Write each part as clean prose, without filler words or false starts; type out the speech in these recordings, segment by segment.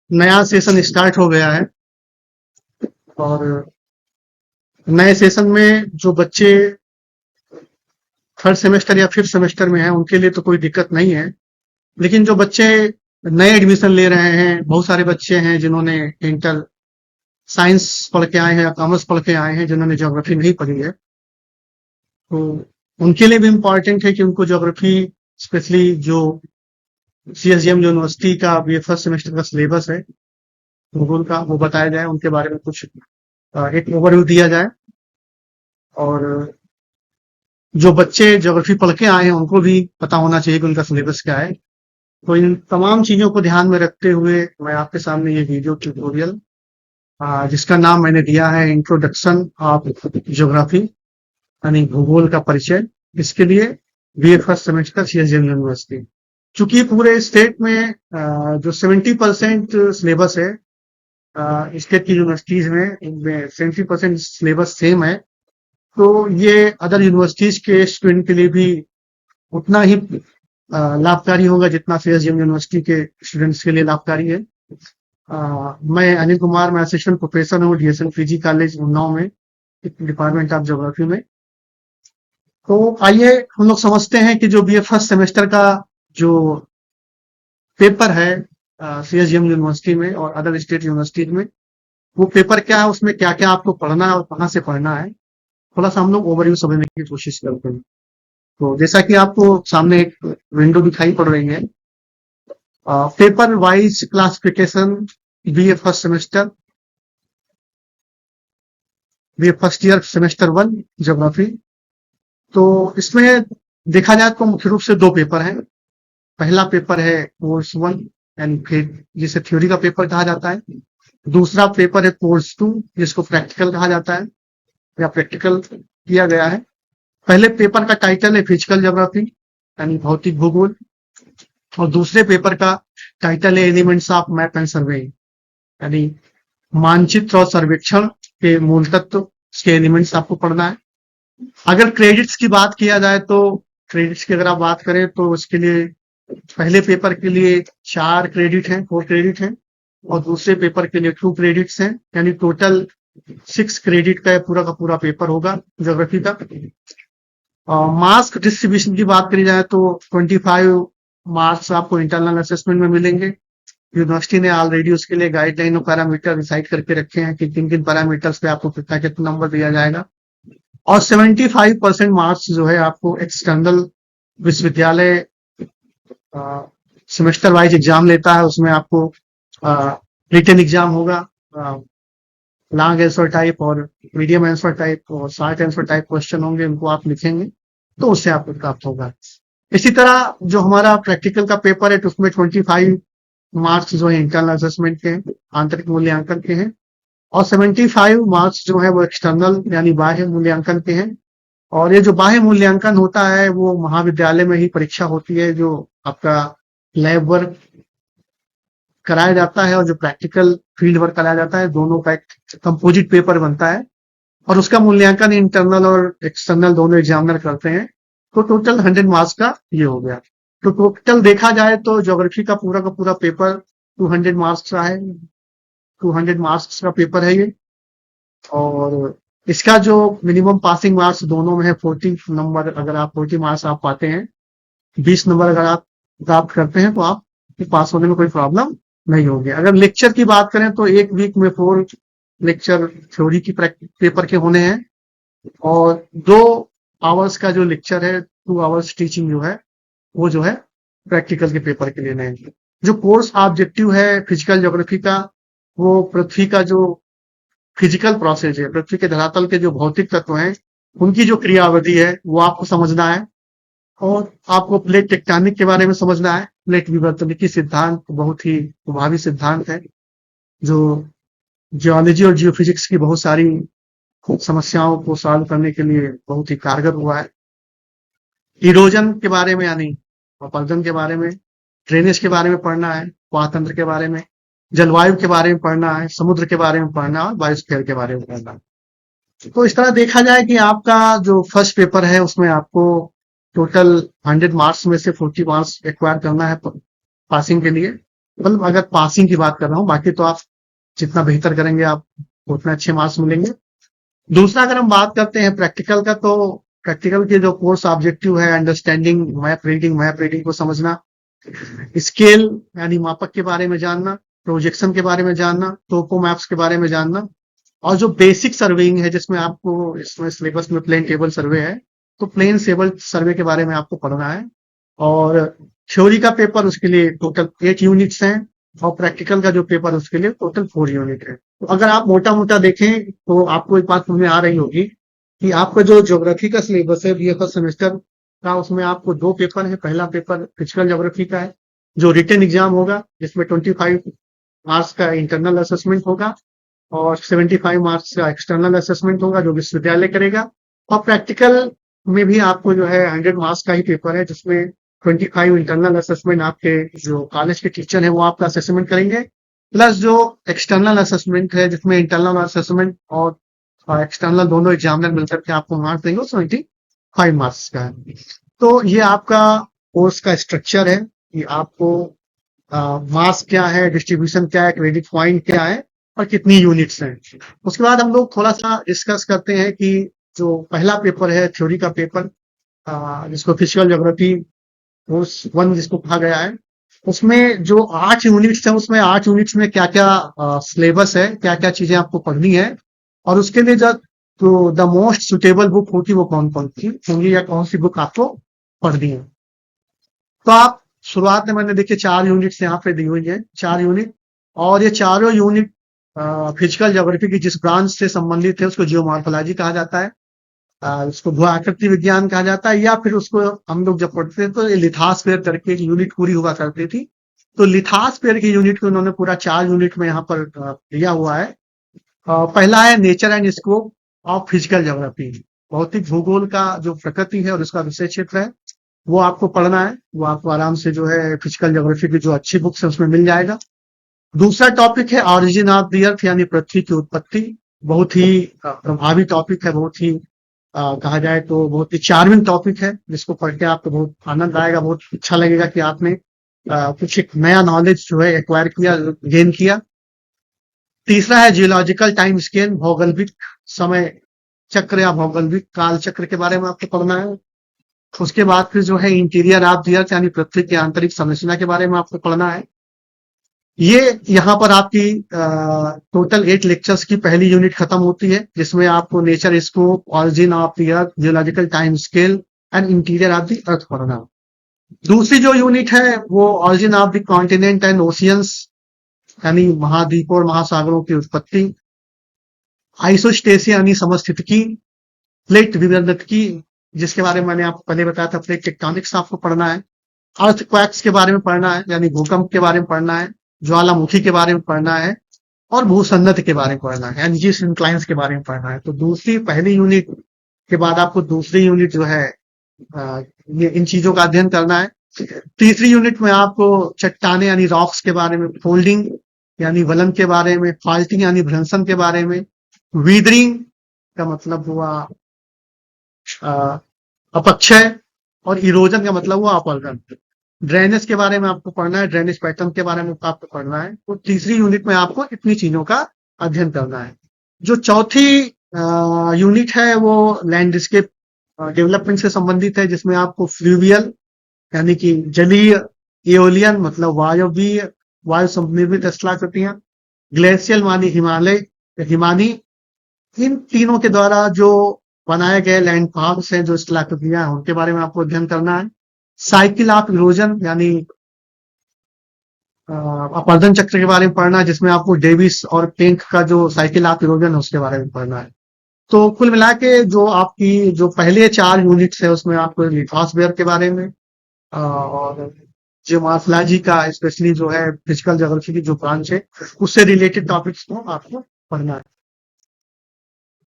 नया session start हो गया है और नए सेशन में जो बच्चे थर्ड सेमेस्टर या फिफ्थ सेमेस्टर में हैं उनके लिए तो कोई दिक्कत नहीं है। लेकिन जो बच्चे नए एडमिशन ले रहे हैं, बहुत सारे बच्चे हैं जिन्होंने इंटर साइंस पढ़ के आए हैं या कॉमर्स पढ़ के आए हैं जिन्होंने ज्योग्राफी नहीं पढ़ी है, तो उनके लिए भी इम्पोर्टेंट है कि उनको ज्योग्राफी स्पेशली जो सीएसजीएम यूनिवर्सिटी का बी फर्स्ट सेमेस्टर का सिलेबस है भूगोल का वो बताया जाए, उनके बारे में कुछ एक ओवरव्यू दिया जाए। और जो बच्चे ज्योग्राफी पढ़ के आए हैं उनको भी पता होना चाहिए कि उनका सिलेबस क्या है। तो इन तमाम चीजों को ध्यान में रखते हुए मैं आपके सामने ये वीडियो ट्यूटोरियल जिसका नाम मैंने दिया है इंट्रोडक्शन ऑफ ज्योग्राफी यानी भूगोल का परिचय, इसके लिए बीए फर्स्ट सेमेस्टर सीएसजीएम यूनिवर्सिटी। चूंकि पूरे स्टेट में जो 70% सिलेबस है स्टेट की यूनिवर्सिटीज में, इनमें 70% सिलेबस सेम है, तो ये अदर यूनिवर्सिटीज के स्टूडेंट के लिए भी उतना ही लाभकारी होगा जितना सीएसजीएम यूनिवर्सिटी के स्टूडेंट्स के लिए लाभकारी है। मैं अनिल कुमार, मैं असिस्टेंट प्रोफेसर हूँ डीएसएल पीजी कॉलेज उन्नाव में, डिपार्टमेंट ऑफ ज्योग्राफी में। तो आइए हम लोग समझते हैं कि जो बीए फर्स्ट सेमेस्टर का जो पेपर है सीएसजीएम यूनिवर्सिटी में और अदर स्टेट यूनिवर्सिटीज में, वो पेपर क्या है, उसमें क्या क्या आपको पढ़ना है और कहाँ से पढ़ना है, थोड़ा सा हम लोग ओवरव्यू समझने की कोशिश करते हैं। तो जैसा कि आपको सामने एक विंडो दिखाई पड़ रही है, paper wise classification BA first semester, BA first year semester 1 geography. तो इसमें देखा जाए तो मुख्य रूप से दो पेपर हैं। पहला पेपर है कोर्स 1 यानी फिर जिसे थ्योरी का पेपर कहा जाता है। दूसरा पेपर है कोर्स 2 जिसको प्रैक्टिकल कहा जाता है या प्रैक्टिकल किया गया है। पहले पेपर का टाइटल है फिजिकल ज्योग्राफी यानी भौतिक भूगोल, और दूसरे पेपर का टाइटल है एलिमेंट्स ऑफ मैप एंड सर्वे यानी मानचित्र और सर्वेक्षण के मूल तत्व, इसके एलिमेंट्स आपको पढ़ना है। अगर क्रेडिट्स की बात किया जाए तो क्रेडिट्स की अगर आप बात करें तो उसके लिए पहले पेपर के लिए 4 क्रेडिट हैं, 4 क्रेडिट हैं, और दूसरे पेपर के लिए 2 क्रेडिट्स हैं, यानी टोटल 6 क्रेडिट का पूरा पेपर होगा ज्योग्राफी का। मार्क्स डिस्ट्रीब्यूशन की बात करी जाए तो 25 मार्क्स आपको इंटरनल असेसमेंट में मिलेंगे। यूनिवर्सिटी ने ऑलरेडी उसके लिए गाइडलाइन और पैरामीटर डिसाइड करके रखे हैं कि किन किन पैरामीटर्स पे आपको कितना कितना नंबर दिया जाएगा। और 75% मार्क्स जो है आपको एक्सटर्नल विश्वविद्यालय सेमेस्टर वाइज एग्जाम लेता है, उसमें आपको रिटन एग्जाम होगा, लॉन्ग आंसर टाइप और मीडियम आंसर टाइप और शॉर्ट आंसर टाइप क्वेश्चन होंगे, उनको आप लिखेंगे तो उससे आपको प्राप्त होगा। इसी तरह जो हमारा प्रैक्टिकल का पेपर है तो उसमें 25 मार्क्स जो है इंटरनल असेसमेंट के हैं, आंतरिक मूल्यांकन के हैं, और 75 मार्क्स जो है वो एक्सटर्नल यानी बाह्य मूल्यांकन के हैं। और ये जो बाह्य मूल्यांकन होता है वो महाविद्यालय में ही परीक्षा होती है, जो आपका लैब वर्क कराया जाता है और जो प्रैक्टिकल फील्ड वर्क कराया जाता है, दोनों का एक कंपोजिट पेपर बनता है और उसका मूल्यांकन इंटरनल और एक्सटर्नल दोनों एग्जामिनर करते हैं। तो टोटल 100 मार्क्स का ये हो गया। तो टोटल देखा जाए तो ज्योग्राफी का पूरा पेपर 200 मार्क्स का है, 200 मार्क्स का पेपर है ये। और इसका जो मिनिमम पासिंग मार्क्स दोनों में है 40 नंबर, अगर आप 40 मार्क्स आप पाते हैं, 20 नंबर अगर आप प्राप्त करते हैं तो आप पास होने में कोई प्रॉब्लम नहीं होगी। अगर लेक्चर की बात करें तो एक वीक में 4 लेक्चर थ्योरी की पेपर के होने हैं और 2 आवर्स का जो लेक्चर है, 2 आवर्स टीचिंग जो है वो जो है प्रैक्टिकल के पेपर के लिए नहीं। जो कोर्स ऑब्जेक्टिव है फिजिकल ज्योग्राफी का, वो पृथ्वी का जो फिजिकल प्रोसेस है, पृथ्वी के धरातल के जो भौतिक तत्व हैं उनकी जो क्रियाविधि है वो आपको समझना है, और आपको प्लेट टेक्टोनिक के बारे में समझना है। प्लेट विवर्तनिकी सिद्धांत बहुत ही प्रभावी सिद्धांत है जो जियोलॉजी और जियोफिजिक्स की बहुत सारी समस्याओं को सॉल्व करने के लिए बहुत ही कारगर हुआ है। इरोजन के बारे में यानी अपरदन के बारे में, ड्रेनेज के बारे में पढ़ना है, वातंत्र के बारे में, जलवायु के बारे में पढ़ना है, समुद्र के बारे में पढ़ना है और बायोस्फीयर के बारे में पढ़ना है। तो इस तरह देखा जाए कि आपका जो फर्स्ट पेपर है उसमें आपको टोटल 100 मार्क्स में से 40 मार्क्स एक्वायर करना है पासिंग के लिए, मतलब अगर पासिंग की बात कर रहा हूँ, बाकी तो आप जितना बेहतर करेंगे आप उतने अच्छे मार्क्स मिलेंगे। दूसरा अगर हम बात करते हैं प्रैक्टिकल का, तो प्रैक्टिकल के जो कोर्स ऑब्जेक्टिव है, अंडरस्टैंडिंग मैप रीडिंग को समझना, स्केल यानी मापक के बारे में जानना, प्रोजेक्शन के बारे में जानना, टोपो मैप्स के बारे में जानना, और जो बेसिक सर्वेइंग है जिसमें आपको इसमें सिलेबस में प्लेन टेबल सर्वे है, तो प्लेन टेबल सर्वे के बारे में आपको पढ़ना है। और थ्योरी का पेपर उसके लिए टोटल 8 यूनिट्स हैं, और प्रैक्टिकल का जो पेपर उसके लिए टोटल 4 यूनिट है। तो अगर आप मोटा मोटा देखें तो आपको एक बात समझ में आ रही होगी कि आपका जो ज्योग्राफी का सिलेबस है बीए फर्स्ट सेमेस्टर का, उसमें आपको 2 पेपर है। पहला पेपर फिजिकल ज्योग्राफी का है जो रिटन एग्जाम होगा, जिसमें 25 मार्क्स का इंटरनल असेसमेंट होगा और 75 मार्क्स का एक्सटर्नल असेसमेंट होगा जो विश्वविद्यालय करेगा। और प्रैक्टिकल में भी आपको जो है 100 मार्क्स का ही पेपर है, जिसमें 25 इंटरनल असेसमेंट आपके जो कॉलेज के टीचर है वो आपका असेसमेंट करेंगे, प्लस जो एक्सटर्नल असेसमेंट है जिसमें इंटरनल असेसमेंट और एक्सटर्नल दोनों एग्जामिनर मिलकर के आपको मार्क्स देंगे, 75 मार्क्स का है। तो ये आपका कोर्स का स्ट्रक्चर है कि आपको मास क्या है, डिस्ट्रीब्यूशन क्या है, क्रेडिट पॉइंट क्या है, और कितनी यूनिट्स हैं। उसके बाद हम लोग थोड़ा सा डिस्कस करते हैं कि जो पहला पेपर है थ्योरी का पेपर, जिसको फिजिकल ज्योग्राफी कोर्स 1 जिसको कहा गया है, उसमें जो 8 यूनिट्स हैं, उसमें 8 यूनिट्स में क्या क्या सिलेबस है, क्या क्या चीजें आपको पढ़नी है, और उसके लिए जो तो द मोस्ट सुटेबल बुक होगी वो कौन कौन सी होंगी या कौन सी बुक आपको पढ़नी है। तो आप शुरुआत में मैंने देखिए 4 यूनिट्स यहाँ पे दी हुई है, 4 यूनिट, और ये चारों यूनिट फिजिकल ज्योग्राफी की जिस ब्रांच से संबंधित है उसको जियोमॉर्फोलॉजी कहा जाता है, उसको भू आकृति विज्ञान कहा जाता है, या फिर उसको हम लोग जब पढ़ते थे तो ये लिथोस्फीयर करके एक यूनिट पूरी हुआ करती थी। तो लिथोस्फीयर की यूनिट को उन्होंने पूरा 4 यूनिट में यहाँ पर दिया हुआ है। पहला है nature and scope of physical geography, भौतिक भूगोल का जो प्रकृति है और उसका विषय क्षेत्र है वो आपको पढ़ना है। वो आपको आराम से जो है फिजिकल ज्योग्राफी की जो अच्छी बुक्स है उसमें मिल जाएगा। दूसरा टॉपिक है ऑरिजिन ऑफ द अर्थ यानी पृथ्वी की उत्पत्ति, बहुत ही प्रभावी टॉपिक है, बहुत ही कहा जाए तो बहुत ही चार्मिंग टॉपिक है, जिसको पढ़ के आपको बहुत आनंद आएगा, बहुत अच्छा लगेगा कि आपने कुछ एक नया नॉलेज जो है एक्वायर किया, गेन किया। तीसरा है जियोलॉजिकल टाइम स्केल, भौगोलिक समय चक्र या भौगोलिक काल चक्र के बारे में आपको पढ़ना है। उसके बाद फिर जो है इंटीरियर ऑफ द अर्थ यानी पृथ्वी की आंतरिक संरचना के बारे में आपको पढ़ना है। ये यहाँ पर आपकी टोटल 8 लेक्चर्स की पहली यूनिट खत्म होती है, जिसमें आपको nature scope, origin of the earth, geological time scale and interior of the earth पढ़ना। दूसरी जो यूनिट है वो origin of the continent and oceans यानी महाद्वीपों और महासागरों की उत्पत्ति, आइसोस्टेसिया यानी समस्थितिकी, प्लेट विवर्तकी जिसके बारे में मैंने आपको पहले बताया था, प्लेट टेक्टोनिक्स आपको पढ़ना है। अर्थक्वेक्स के बारे में पढ़ना है यानी भूकंप के बारे में पढ़ना है, ज्वालामुखी के बारे में पढ़ना है, और भूसन्नत के बारे में पढ़ना है यानी जीस इंक्लाइंस के बारे में पढ़ना है। तो दूसरी पहली यूनिट के बाद आपको दूसरी यूनिट जो है ये इन चीजों का अध्ययन करना है। तीसरी यूनिट में आपको चट्टाने यानी रॉक्स के बारे में, फोल्डिंग यानी वलन के बारे में, फाल्टिंग यानी भ्रंशन के बारे में, वीदरिंग का मतलब हुआ अपक्षय, और इरोजन का मतलब हुआ अपरदन। ड्रेनेज के बारे में आपको पढ़ना है, ड्रेनेज पैटर्न के बारे में आपको पढ़ना है। तो तीसरी यूनिट में आपको इतनी चीजों का अध्ययन करना है। जो चौथी यूनिट है वो लैंडस्केप डेवलपमेंट से संबंधित है, जिसमें आपको फ्लूवियल यानी कि जलीय, एओलियन मतलब वायवीय वायु संनिर्मित स्थलाकृतियां, ग्लेशियल मानी हिमालय हिमानी, इन तीनों के द्वारा जो बनाए गए लैंडफॉर्म्स हैं, जो स्थलाकृतियां हैं, उनके बारे में आपको अध्ययन करना है। साइकिल ऑफ इरोजन यानी अपरदन चक्र के बारे में पढ़ना है, जिसमें आपको डेविस और पेंक का जो साइकिल ऑफ इरोजन है उसके बारे में पढ़ना है। तो कुल मिला के जो आपकी जो पहले 4 यूनिट्स है उसमें आपको लिथोस्फीयर के बारे में और जियोमॉर्फोलॉजी का स्पेशली जो है फिजिकल ज्योग्राफी की जो ब्रांच है उससे रिलेटेड टॉपिक्स को आपको पढ़ना है।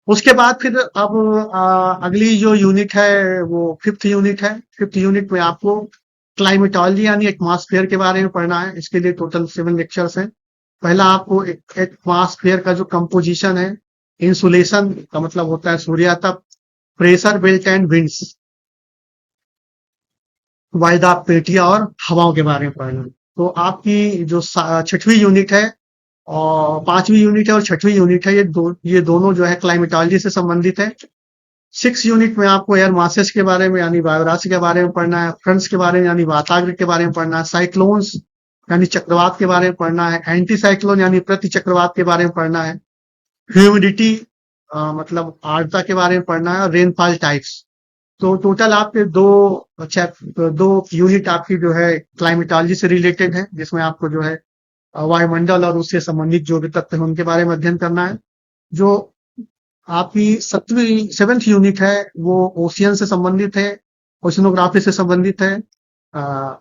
उसके बाद फिर अब अगली जो यूनिट है वो 5th यूनिट है। 5th यूनिट में आपको क्लाइमेटोलॉजी यानी एटमॉस्फेयर के बारे में पढ़ना है। इसके लिए टोटल 7 लेक्चर्स हैं। पहला आपको एटमॉस्फेयर का जो कंपोजिशन है, इंसुलेशन का मतलब होता है सूर्यातप, प्रेशर बेल्ट एंड विंड्स, वायदा पेटिया और हवाओं के बारे में पढ़ना है। तो आपकी जो छठवीं यूनिट है और पांचवी यूनिट है और छठवीं यूनिट है, ये दोनों जो है क्लाइमेटोलॉजी से संबंधित है। 6 यूनिट में आपको एयर मासेस के बारे में यानी वायुराशि के बारे में पढ़ना है, फ्रंट्स के बारे में यानी वातावरण के बारे में पढ़ना है, साइक्लोन्स यानी चक्रवात के बारे में पढ़ना है, एंटी साइक्लोन यानी प्रति चक्रवात के बारे में पढ़ना है, ह्यूमिडिटी मतलब आर्द्रता के बारे में पढ़ना है, और रेनफॉल टाइप्स। तो टोटल आपके दो यूनिट आपकी जो है क्लाइमेटोलॉजी से रिलेटेड है, जिसमें आपको जो है वायुमंडल और उससे संबंधित जो भी तत्व है उनके बारे में अध्ययन करना है। जो आपकी 7वीं यूनिट है वो ओशियन से संबंधित है, ओशिनोग्राफी से संबंधित है। अ,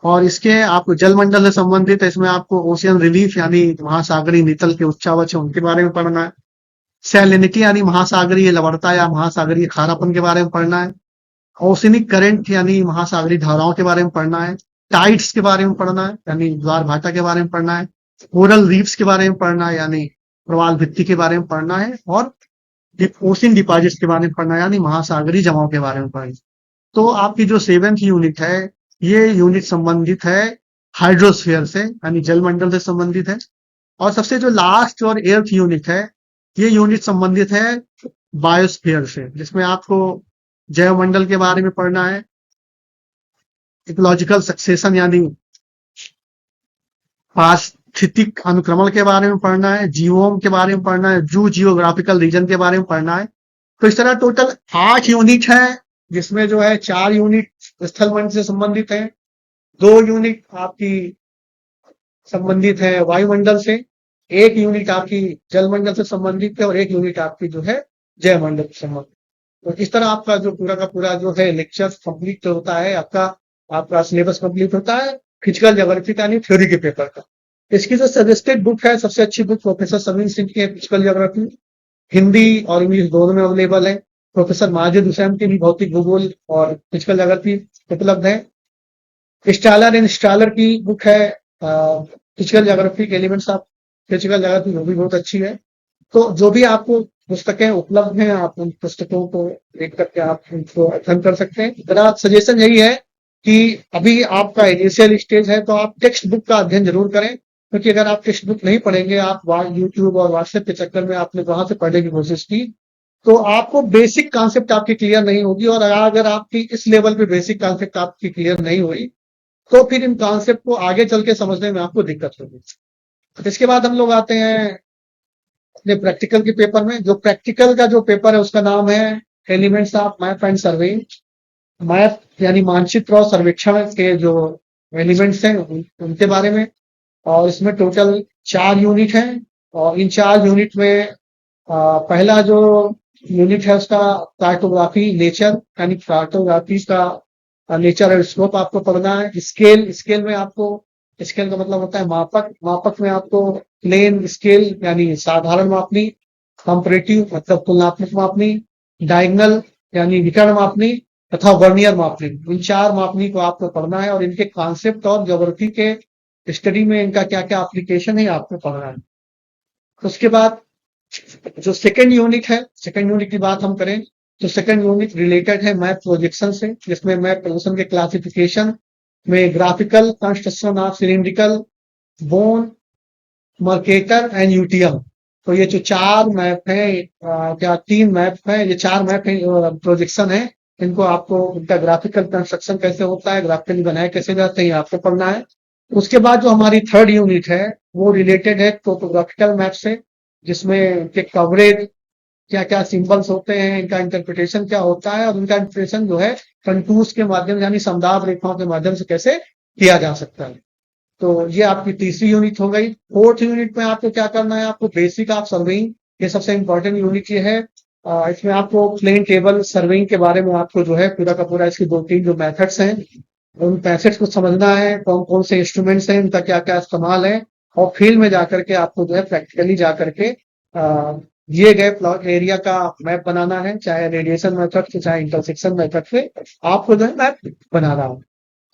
और इसके आपको जलमंडल से संबंधित है, इसमें आपको ओशियन रिलीफ यानी महासागरीय नितल के उच्चावच है उनके बारे में पढ़ना है। सैलिनिटी यानी महासागरीय लवणता या महासागरीय खारापन के बारे में पढ़ना है। ओशनिक करंट यानी महासागरीय धाराओं के बारे में पढ़ना है। टाइड्स के बारे में पढ़ना है यानी ज्वार भाटा के बारे में पढ़ना है। कोरल रीफ्स के बारे में पढ़ना है यानी प्रवाल भित्ति के बारे में पढ़ना है। और ओशन डिपॉजिट्स के बारे में पढ़ना है यानी महासागरीय जमाओं के बारे में पढ़ना है। तो आपकी जो 7th यूनिट है, ये यूनिट संबंधित है हाइड्रोस्फीयर से यानी जलमंडल से संबंधित है। और सबसे जो लास्ट और 8th यूनिट है, ये यूनिट संबंधित है बायोस्फीयर से, जिसमें आपको जैवमंडल के बारे में पढ़ना है, इकोलॉजिकल सक्सेशन यानी पारिस्थितिक अनुक्रमण के बारे में पढ़ना है, जीवोम के बारे में पढ़ना है, जू जियोग्राफिकल रीजन के बारे में पढ़ना है। तो इस तरह टोटल 8 यूनिट है, जिसमें जो है 4 यूनिट स्थलमंडल से संबंधित है, 2 यूनिट आपकी संबंधित है वायुमंडल से, 1 यूनिट आपकी जलमंडल से संबंधित है और 1 यूनिट आपकी जो है जैवमंडल से संबंधित। तो इस तरह आपका जो पूरा का पूरा जो है लेक्चर कंप्लीट होता है, आपका सिलेबस कंप्लीट होता है फिजिकल ज्योग्राफी यानी थ्योरी के पेपर का। इसकी जो सजेस्टेड बुक है, सबसे अच्छी बुक प्रोफेसर समीर सिंह की है, फिजिकल ज्योग्राफी, हिंदी और इंग्लिश दोनों में अवेलेबल है। प्रोफेसर माजिद हुसैन की भी भौतिक भूगोल और फिजिकल ज्योग्राफी उपलब्ध है। स्टालर एंड स्टालर की बुक है फिजिकल ज्योग्राफी के एलिमेंट्स ऑफ फिजिकल ज्योग्राफी, वो भी बहुत अच्छी है। तो जो भी आपको पुस्तकें उपलब्ध हैं, आप उन पुस्तकों को देख करके आप उनको अध्ययन कर सकते हैं। मेरा सजेशन यही है कि अभी आपका इनिशियल स्टेज है तो आप टेक्स्ट बुक का अध्ययन जरूर करें, क्योंकि अगर आप टेक्स्ट बुक नहीं पढ़ेंगे, आप यूट्यूब और व्हाट्सएप के चक्कर में आपने वहां से पढ़ने की कोशिश की, तो आपको बेसिक कॉन्सेप्ट आपकी क्लियर नहीं होगी। और अगर आपकी इस लेवल पे बेसिक कॉन्सेप्ट आपकी क्लियर नहीं हुई, तो फिर इन कॉन्सेप्ट को आगे चल के समझने में आपको दिक्कत होगी। इसके बाद हम लोग आते हैं अपने प्रैक्टिकल के पेपर में। जो प्रैक्टिकल का जो पेपर है उसका नाम है elements of map and survey. Map यानी मानचित्र और सर्वेक्षण के जो एलिमेंट्स हैं उनके बारे में। और इसमें टोटल 4 यूनिट हैं, और इन 4 यूनिट में पहला जो यूनिट है उसका कार्टोग्राफी नेचर यानी कार्टोग्राफी का नेचर और स्कोप आपको पढ़ना है। स्केल में आपको, स्केल का मतलब होता है मापक, मापक में आपको प्लेन स्केल यानी साधारण मापनी, कंपैरेटिव मतलब तुलनात्मक मापनी, डायगोनल यानी विकर्ण मापनी तथा वर्नियर मापनी। इन 4 मापनी को आपको पढ़ना है और इनके कॉन्सेप्ट और ज्योग्राफी के स्टडी में इनका क्या क्या एप्लीकेशन है आपको पढ़ना है। उसके बाद जो सेकंड यूनिट है, सेकंड यूनिट की बात हम करें तो सेकंड यूनिट रिलेटेड है मैप प्रोजेक्शन से, जिसमें मैप प्रोजेक्शन के क्लासिफिकेशन में graphical construction of cylindrical bone Mercator and UTM. तो ये जो 4 मैप है, क्या 3 मैप है, ये 4 मैप है प्रोजेक्शन है। इनको आपको इनका ग्राफिकल कंस्ट्रक्शन कैसे होता है, ग्राफिकली बनाए कैसे जाते हैं, आपको पढ़ना है। उसके बाद जो हमारी थर्ड यूनिट है वो रिलेटेड है टोपोग्राफिकल मैप से, जिसमें इनके कवरेज क्या क्या सिंबल्स होते हैं, इनका इंटरप्रिटेशन क्या होता है, और इनका इंटरप्रिटेशन जो है कंटूर्स के माध्यम यानी समदाब रेखाओं के माध्यम से कैसे किया जा सकता है। तो ये आपकी तीसरी यूनिट हो गई। फोर्थ यूनिट में आपको क्या करना है, आपको बेसिक ऑफ सर्वेइंग, ये सबसे इंपॉर्टेंट यूनिट ये है। इसमें आपको प्लेन टेबल सर्वेइंग के बारे में आपको जो है पूरा का पूरा इसकी 2-3 जो मेथड्स हैं उन मैथड्स को समझना है, कौन कौन से इंस्ट्रूमेंट्स हैं, इनका क्या क्या इस्तेमाल है, और फील्ड में जाकर के आपको जो है प्रैक्टिकली जाकर के दिए गए प्लॉट एरिया का मैप बनाना है, चाहे रेडिएशन मेथड से चाहे इंटरसेक्शन मेथड से आपको जो है मैप बनाना है।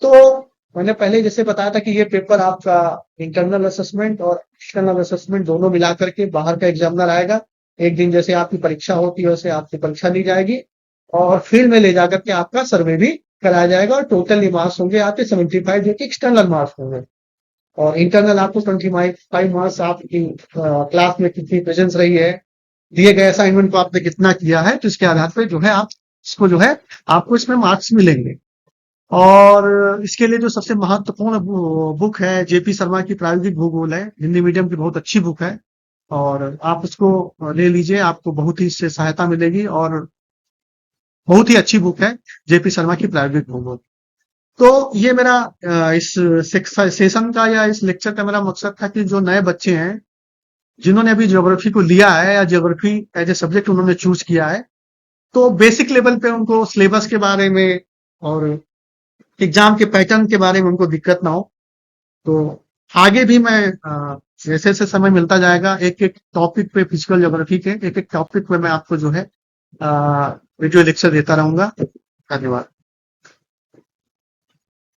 तो मैंने पहले जैसे बताया था कि ये पेपर आपका इंटरनल असेसमेंट और एक्सटर्नल असेसमेंट दोनों मिला करके बाहर का एग्जामिनर आएगा। एक दिन जैसे आपकी परीक्षा होती है वैसे आपकी परीक्षा ली जाएगी, और फील्ड में ले जाकर के आपका सर्वे भी कराया जाएगा और टोटल ये मार्क्स होंगे आपके 75 जो कि एक्सटर्नल मार्क्स होंगे। और इंटरनल आपको 25 मार्क्स आपकी क्लास में कितनी प्रेजेंस रही है, दिए गए असाइनमेंट को आपने कितना किया है, तो इसके आधार पे जो है आप इसको जो है आपको इसमें मार्क्स मिलेंगे। और इसके लिए जो सबसे महत्वपूर्ण बुक है जेपी शर्मा की प्रायोगिक भूगोल है, हिंदी मीडियम की बहुत अच्छी बुक है और आप उसको ले लीजिए, आपको बहुत ही इससे सहायता मिलेगी और बहुत ही अच्छी बुक है जेपी शर्मा की प्रायोगिक भूगोल। तो ये मेरा इस सेशन का या इस लेक्चर का मेरा मकसद था कि जो नए बच्चे हैं जिन्होंने अभी ज्योग्राफी को लिया है या ज्योग्राफी एज ए सब्जेक्ट उन्होंने चूज किया है, तो बेसिक लेवल पे उनको सिलेबस के बारे में और एग्जाम के पैटर्न के बारे में उनको दिक्कत ना हो। तो आगे भी मैं जैसे जैसे समय मिलता जाएगा एक एक टॉपिक पे फिजिकल ज्योग्राफी के एक एक टॉपिक पे मैं आपको जो है वीडियो लेक्चर देता रहूंगा। धन्यवाद।